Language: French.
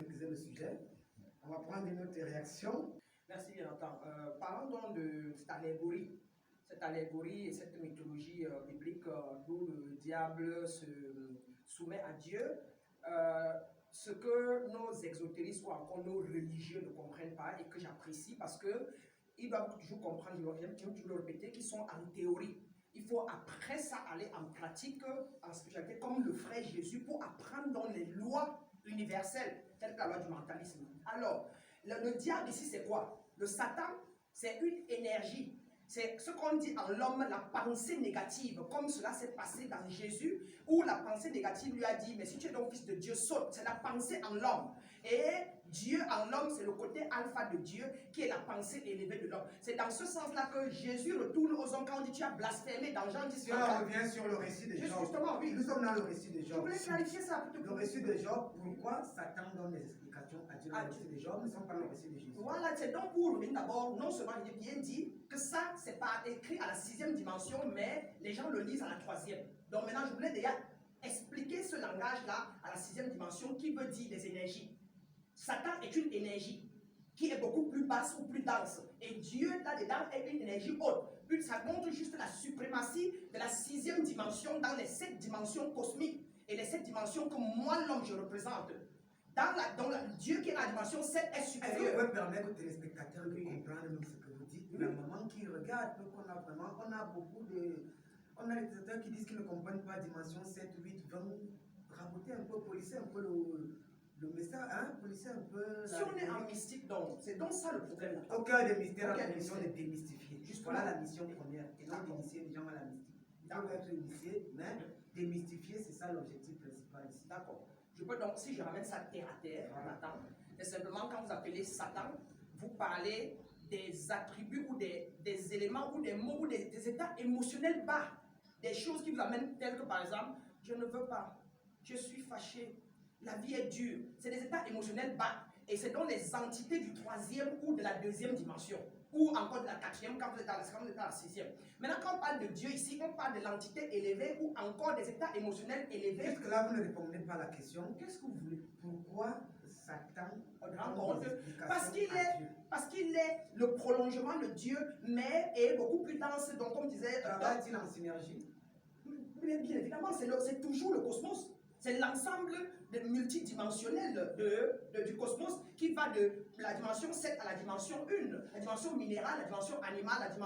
Le sujet. On va prendre une autre réaction. Merci, Jonathan. Parlons donc de cette allégorie et cette mythologie biblique d'où le diable se soumet à Dieu. Ce que nos exotéristes ou encore nos religieux ne comprennent pas et que j'apprécie parce que ils doivent toujours comprendre, j'aime toujours le répéter, qu'ils sont en théorie. Il faut après ça aller en pratique, en spiritualité, comme le ferait Jésus, pour apprendre dans les lois universelles, telles que la loi du mentalisme. Alors, le diable ici, c'est quoi? Le Satan, c'est une énergie. C'est ce qu'on dit en l'homme, la pensée négative, comme cela s'est passé dans Jésus, où la pensée négative lui a dit, mais si tu es donc fils de Dieu, saute. C'est la pensée en l'homme. Et Dieu en l'homme, c'est le côté alpha de Dieu, qui est la pensée élevée de l'homme. C'est dans ce sens-là que Jésus retourne aux hommes quand on dit, tu as blasphémé dans Jean 10. On revient sur le récit de Job. Justement, oui. Nous sommes dans le récit de Job. Je voulais clarifier ça. Le récit de Job, pourquoi Satan donne des explications à Dieu dans le récit de Job? Nous ne sommes pas dans le récit de Jésus. Voilà, c'est donc pour revenir d'abord, non seulement il est bien dit que ça, c'est pas écrit à la 6e dimension, mais les gens le lisent à la 3e. Donc maintenant, je voulais déjà expliquer ce langage-là à la 6e dimension qui veut dire des énergies. Satan est une énergie qui est beaucoup plus basse ou plus dense. Et Dieu, là-dedans, est une énergie haute. Puis ça montre juste la suprématie de la 6e dimension dans les 7 dimensions cosmiques et les 7 dimensions que moi, l'homme, je représente. Dieu qui est dans la dimension 7 est supérieur. Est-ce que vous pouvez permettre aux téléspectateurs de comprendre ce que vous dites? La maman qui regarde, on a beaucoup de... On a les téléspectateurs qui disent qu'ils ne comprennent pas dimension 7, 8, 20. Raboter un peu, polisser un peu le message, hein? Polisser un peu... Si on est en mystique, donc, c'est donc ça le problème. Au cœur des mystères, la mission de démystifier. Voilà la mission première. Et non d'initier les gens à la mystique. Il faut être initié, mais démystifier, c'est ça l'objectif principal ici. D'accord. Je peux donc, si je ramène ça terre à terre, Nathan, et simplement quand vous appelez Satan, vous parlez des attributs ou des éléments ou des mots ou des états émotionnels bas. Des choses qui vous amènent telles que par exemple, je ne veux pas, je suis fâché, la vie est dure. C'est des états émotionnels bas. Et c'est donc les entités du 3e ou de la 2e dimension. Ou encore de la 4e quand vous êtes à la 6e. Maintenant, quand on parle de Dieu ici, on parle de l'entité élevée ou encore des états émotionnels élevés. Est-ce que là, vous ne répondez pas à la question? Qu'est-ce que vous voulez? Pourquoi Satan Parce qu'il est le prolongement de Dieu, mais est beaucoup plus dense. Donc, comme disait... Travaille-t-il en synergie? Bien évidemment, c'est toujours le cosmos. C'est l'ensemble multidimensionnel du cosmos qui va de la dimension 7 à la dimension 1, la dimension minérale, la dimension animale, la dimension